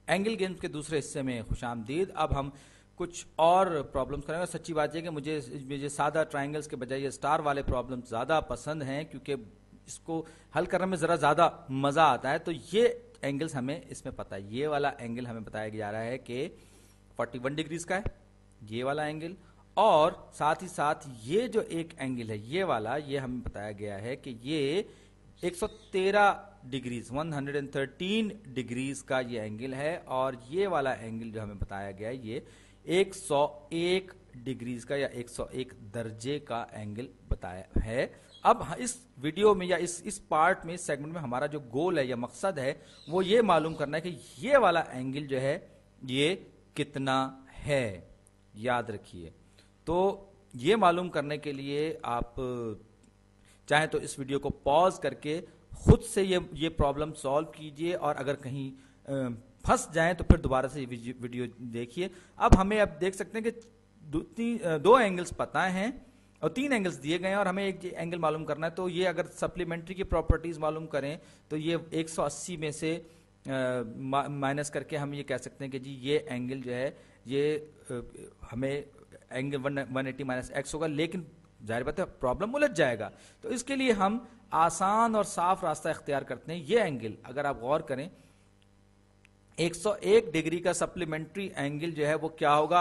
Angle games के दूसरे हिस्से में खुशामदीद। अब हम कुछ और प्रॉब्लम्स करेंगे। सच्ची बात है कि मुझे सादा ट्रायंगल्स के बजाय ये स्टार वाले प्रॉब्लम्स ज़्यादा पसंद हैं, क्योंकि इसको हल करने में ज़रा ज़्यादा मज़ा आता है। तो ये एंगल्स हमें इसमें पता है। ये वाला एंगल हमें बताया जा रहा है कि 41 डिग्रीज का है, ये वाला एंगल। और साथ ही साथ ये जो एक एंगल है ये वाला, ये हमें बताया गया है कि ये 113 डिग्रीज 113 डिग्रीज का ये एंगल है। और ये वाला एंगल जो हमें बताया गया है ये 101 डिग्रीज का या 101 दर्जे का एंगल बताया है। अब इस वीडियो में या इस पार्ट में, इस सेगमेंट में हमारा जो गोल है या मकसद है वो ये मालूम करना है कि ये वाला एंगल जो है ये कितना है। याद रखिए, तो ये मालूम करने के लिए आप चाहे तो इस वीडियो को पॉज करके खुद से ये प्रॉब्लम सॉल्व कीजिए, और अगर कहीं फंस जाएं तो फिर दोबारा से वीडियो देखिए। अब देख सकते हैं कि दो एंगल्स पता हैं और 3 एंगल्स दिए गए हैं, और हमें एक एंगल मालूम करना है। तो ये अगर सप्लीमेंट्री की प्रॉपर्टीज मालूम करें तो ये 180 में से माइनस करके हम ये कह सकते हैं कि जी ये एंगल जो है ये हमें एंगल 180 माइनस एक्स होगा, लेकिन जाहिर बात है प्रॉब्लम उलझ जाएगा। तो इसके लिए हम आसान और साफ रास्ता इख्तियार करते हैं। ये एंगल अगर आप गौर करें 101 डिग्री का सप्लीमेंट्री एंगल जो है वो क्या होगा,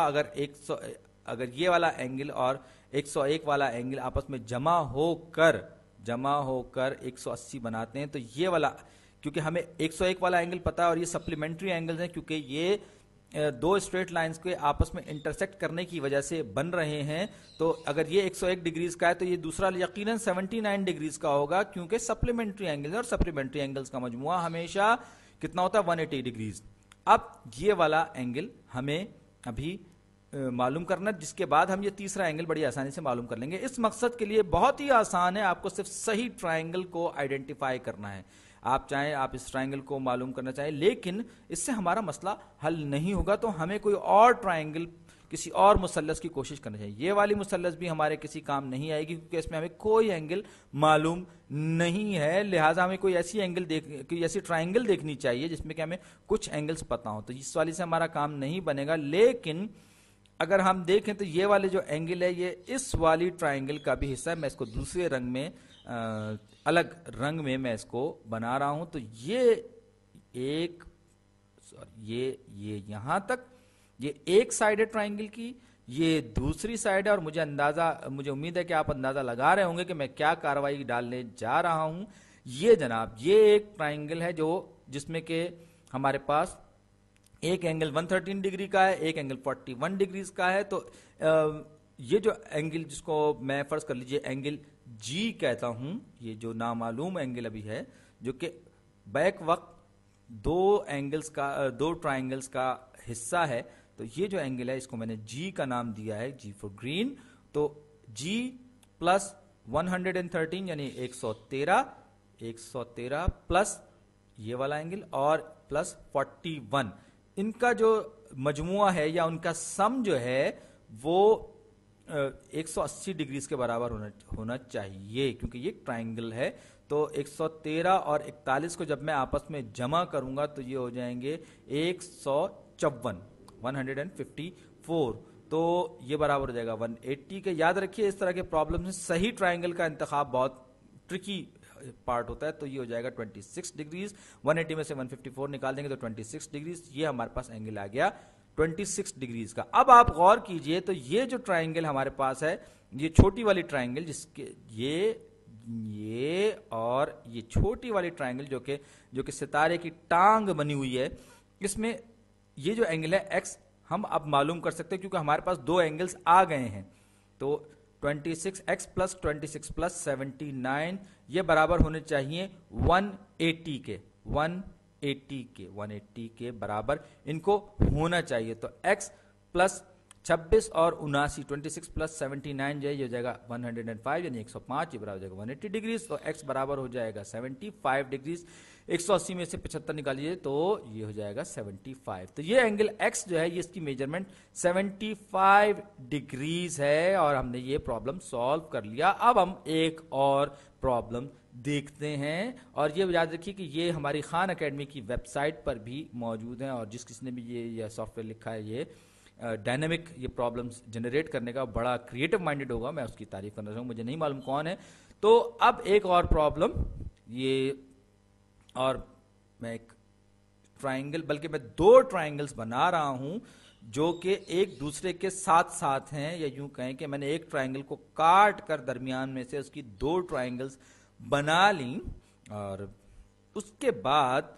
अगर ये वाला एंगल और 101 वाला एंगल आपस में जमा होकर 180 बनाते हैं, तो ये वाला, क्योंकि हमें 101 वाला एंगल पता है और ये सप्लीमेंट्री एंगल्स हैं, क्योंकि ये दो स्ट्रेट लाइंस के आपस में इंटरसेक्ट करने की वजह से बन रहे हैं। तो अगर ये 101 डिग्रीज का है तो ये दूसरा यकीनन 79 डिग्रीज का होगा, क्योंकि सप्लीमेंट्री एंगल्स और सप्लीमेंट्री एंगल्स का मजमुआ हमेशा कितना होता है, 180 डिग्रीज। अब ये वाला एंगल हमें अभी मालूम करना, जिसके बाद हम ये तीसरा एंगल बड़ी आसानी से मालूम कर लेंगे। इस मकसद के लिए बहुत ही आसान है, आपको सिर्फ सही ट्रायंगल को आइडेंटिफाई करना है। आप चाहें आप इस ट्रायंगल को मालूम करना चाहें, लेकिन इससे हमारा मसला हल नहीं होगा, तो हमें कोई और ट्रायंगल, किसी और मुसल्लस की कोशिश करनी चाहिए। ये वाली मुसल्लस भी हमारे किसी काम नहीं आएगी, क्योंकि इसमें हमें कोई एंगल मालूम नहीं है। लिहाजा हमें कोई ऐसी ट्रायंगल देखनी चाहिए जिसमें कि हमें कुछ एंगल्स पता हो। तो इस वाली से हमारा काम नहीं बनेगा। लेकिन अगर हम देखें तो ये वाले जो एंगल है ये इस वाली ट्रायंगल का भी हिस्सा है। मैं इसको दूसरे रंग में, अलग रंग में मैं इसको बना रहा हूं। तो ये यहां तक ये एक साइड है ट्रायंगल की, ये दूसरी साइड है। और मुझे उम्मीद है कि आप अंदाजा लगा रहे होंगे कि मैं क्या कार्रवाई डालने जा रहा हूं। ये जनाब, ये एक ट्रायंगल है जिसमें कि हमारे पास एक एंगल 113 डिग्री का है, एक एंगल 41 डिग्रीज का है। तो ये जो एंगल, जिसको मैं फर्ज कर लीजिए एंगल जी कहता हूं, ये जो नामालूम एंगल अभी है, जो कि बैक वक्त दो ट्रायंगल्स का हिस्सा है। तो ये जो एंगल है इसको मैंने जी का नाम दिया है, जी फॉर ग्रीन। तो जी प्लस 113 यानी 113 प्लस ये वाला एंगल और प्लस 41, इनका जो मजमुआ है या उनका सम जो है वो 180 डिग्रीज के बराबर होना चाहिए, क्योंकि ये ट्रायंगल है। तो 113 और 41 को जब मैं आपस में जमा करूंगा तो ये हो जाएंगे 154। तो ये बराबर हो जाएगा 180 के। याद रखिए इस तरह के प्रॉब्लम में सही ट्रायंगल का इंतखाब बहुत ट्रिकी पार्ट होता है। तो ये हो जाएगा 26 डिग्रीज। 180 में से 154 निकाल देंगे तो 26 डिग्रीज। ये हमारे पास एंगल आ गया 26 डिग्रीज का। अब आप गौर कीजिए, तो ये जो ट्रायंगल हमारे पास है, ये छोटी वाली ट्रायंगल, जिसके ये और ये छोटी वाली ट्रायंगल जो कि सितारे की टांग बनी हुई है, इसमें ये जो एंगल है एक्स हम अब मालूम कर सकते हैं, क्योंकि हमारे पास दो एंगल्स आ गए हैं। तो 26x प्लस 26 प्लस 79 ये बराबर होने चाहिए 180 के बराबर इनको होना चाहिए। तो x प्लस 26 और 79, 26 प्लस 79 जो है ये हो जाएगा 105 यानी 105, ये बराबर हो जाएगा 180 डिग्रीज। तो x बराबर हो जाएगा 75 डिग्रीज। 180 में से 75 निकालिए तो ये हो जाएगा 75। तो ये एंगल x जो है ये इसकी मेजरमेंट 75 डिग्रीज है और हमने ये प्रॉब्लम सॉल्व कर लिया। अब हम एक और प्रॉब्लम देखते हैं। और ये याद रखिए कि ये हमारी खान एकेडमी की वेबसाइट पर भी मौजूद हैं, और जिस किसी ने भी ये सॉफ्टवेयर लिखा है, ये डायनेमिक ये प्रॉब्लम्स जनरेट करने का बड़ा क्रिएटिव माइंडेड होगा, मैं उसकी तारीफ करना चाहूँगा, मुझे नहीं मालूम कौन है। तो अब एक और प्रॉब्लम, ये और मैं एक ट्राइंगल, बल्कि मैं 2 ट्राइंगल्स बना रहा हूं जो कि एक दूसरे के साथ साथ हैं, या यूं कहें कि मैंने एक ट्राइंगल को काट कर दरमियान में से उसकी 2 ट्राइंगल्स बना ली, और उसके बाद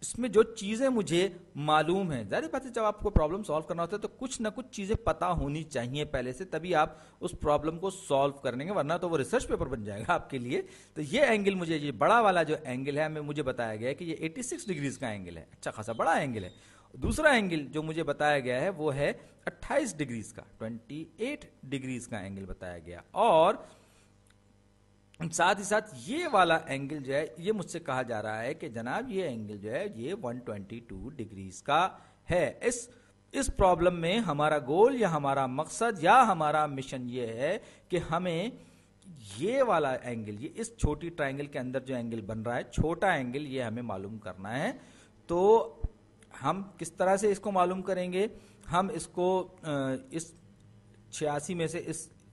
इसमें जो चीजें मुझे मालूम है, जाहिर बात है जब आपको प्रॉब्लम सॉल्व करना होता है तो कुछ ना कुछ चीजें पता होनी चाहिए पहले से, तभी आप उस प्रॉब्लम को सॉल्व करेंगे, वरना तो वो रिसर्च पेपर बन जाएगा आपके लिए। तो ये एंगल मुझे, ये बड़ा वाला जो एंगल है, मुझे बताया गया है कि ये 86 डिग्रीज का एंगल है, अच्छा खासा बड़ा एंगल है। दूसरा एंगल जो मुझे बताया गया है वो है 28 डिग्रीज का, 28 डिग्रीज का एंगल बताया गया। और साथ ही साथ ये वाला एंगल जो है, ये मुझसे कहा जा रहा है कि जनाब ये एंगल जो है ये 122 डिग्रीज का है। इस प्रॉब्लम में हमारा गोल या हमारा मकसद या हमारा मिशन ये है कि हमें ये वाला एंगल, ये इस छोटी ट्राइंगल के अंदर जो एंगल बन रहा है, छोटा एंगल, ये हमें मालूम करना है। तो हम किस तरह से इसको मालूम करेंगे? हम इसको इस 86 में से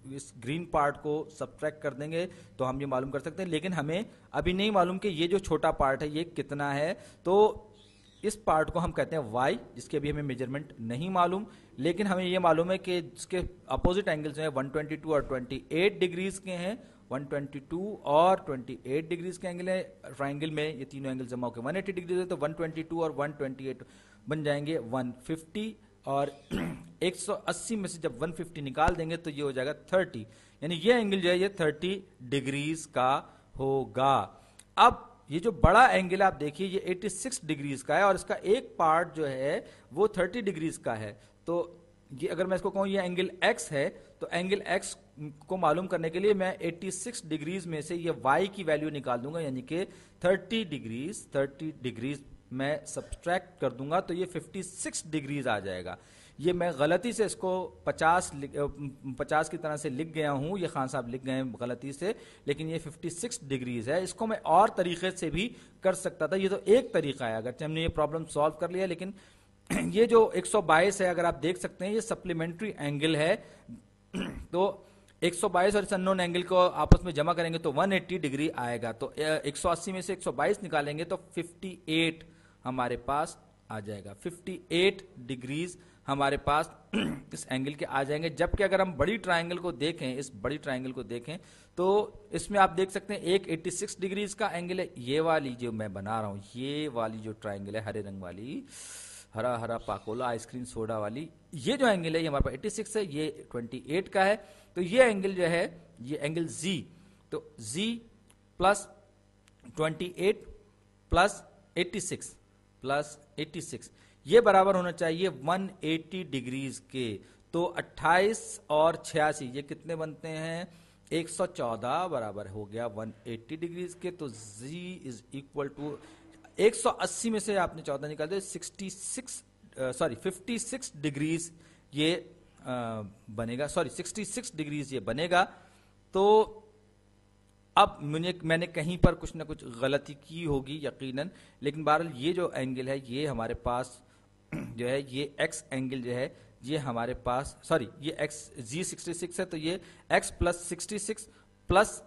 इस ग्रीन पार्ट को सब्ट्रैक्ट कर देंगे तो हम ये मालूम कर सकते हैं, लेकिन हमें अभी नहीं मालूम कि ये जो छोटा पार्ट है ये कितना है। तो इस पार्ट को हम कहते हैं y, जिसके अभी हमें मेजरमेंट नहीं मालूम, लेकिन हमें ये मालूम है कि इसके अपोजिट एंगल्स जो है 122 और 28 डिग्रीज के हैं। 122 और 28 डिग्रीज के एंगल है ट्राइंगल में, ये तीनों एंगल जमा होकर 180 डिग्री है, तो 122 और 128 बन जाएंगे 150, और 180 में से जब 150 निकाल देंगे तो ये हो जाएगा 30, यानी ये एंगल जो है ये 30 डिग्रीज का होगा। अब ये जो बड़ा एंगल है आप देखिए ये 86 डिग्रीज का है, और इसका एक पार्ट जो है वो 30 डिग्रीज का है। तो ये अगर मैं इसको कहूं ये एंगल x है, तो एंगल x को मालूम करने के लिए मैं 86 डिग्रीज में से ये y की वैल्यू निकाल दूंगा, यानी कि 30 डिग्रीज मैं सब्सट्रैक्ट कर दूंगा तो ये 56 डिग्रीज आ जाएगा। ये मैं गलती से इसको 50 की तरह से लिख गया हूं, ये खान साहब लिख गए हैं गलती से, लेकिन ये 56 डिग्रीज है। इसको मैं और तरीके से भी कर सकता था, ये तो एक तरीका है, अगर हमने ये प्रॉब्लम सॉल्व कर लिया। लेकिन ये जो 122 है, अगर आप देख सकते हैं, ये सप्लीमेंट्री एंगल है। तो 122 और इस अननोन एंगल को आपस में जमा करेंगे तो 180 डिग्री आएगा। तो 180 में से 122 निकालेंगे तो 58 हमारे पास आ जाएगा। 58 डिग्रीज हमारे पास इस एंगल के आ जाएंगे। जबकि अगर हम बड़ी ट्राइंगल को देखें, इस बड़ी ट्राइंगल को देखें, तो इसमें आप देख सकते हैं एक 86 डिग्रीज का एंगल है। ये वाली जो मैं बना रहा हूं, ये वाली जो ट्राइंगल है हरे रंग वाली, हरा हरा पाकोला आइसक्रीम सोडा वाली, ये जो एंगल है ये हमारे पास 86 है, ये 28 का है। तो ये एंगल जो है ये एंगल Z, तो Z प्लस 28 प्लस 86 ये बराबर होना चाहिए 180 डिग्रीज के। तो 28 और 86 ये कितने बनते हैं? 114 बराबर हो गया 180 डिग्रीज के। तो Z इज इक्वल टू 180 में से आपने 14 निकाल दिया, 56 डिग्रीज ये बनेगा, 66 डिग्रीज ये बनेगा। तो अब मैंने कहीं पर कुछ ना कुछ गलती की होगी यकीनन, लेकिन बहरहाल ये जो एंगल है ये हमारे पास जो है ये x एंगल जो है ये हमारे पास, ये x Z 66 है, तो ये x प्लस 66 प्लस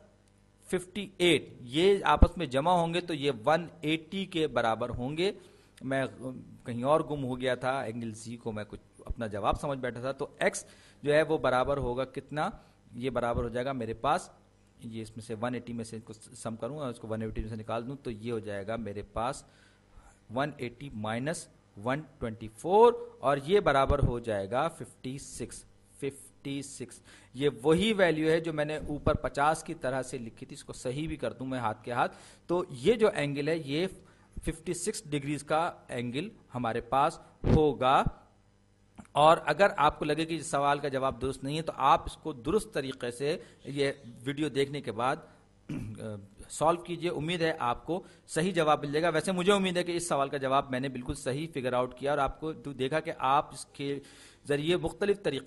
58 ये आपस में जमा होंगे तो ये 180 के बराबर होंगे। मैं कहीं और गुम हो गया था, एंगल Z को मैं कुछ अपना जवाब समझ बैठा था। तो x जो है वो बराबर होगा कितना? ये बराबर हो जाएगा मेरे पास, ये इसमें से 180 में से इसको सम करूंगा, इसको 180 में से निकाल दूं तो ये हो जाएगा मेरे पास 180 माइनस 124, और ये बराबर हो जाएगा 56। ये वही वैल्यू है जो मैंने ऊपर 50 की तरह से लिखी थी, इसको सही भी कर दूं मैं हाथ के हाथ। तो ये जो एंगल है ये 56 डिग्रीज का एंगल हमारे पास होगा। और अगर आपको लगे कि इस सवाल का जवाब दुरुस्त नहीं है तो आप इसको दुरुस्त तरीके से ये वीडियो देखने के बाद सॉल्व कीजिए। उम्मीद है आपको सही जवाब मिल जाएगा। वैसे मुझे उम्मीद है कि इस सवाल का जवाब मैंने बिल्कुल सही फिगर आउट किया और आपको देखा कि आप इसके जरिए मुख्तलिफ तरीके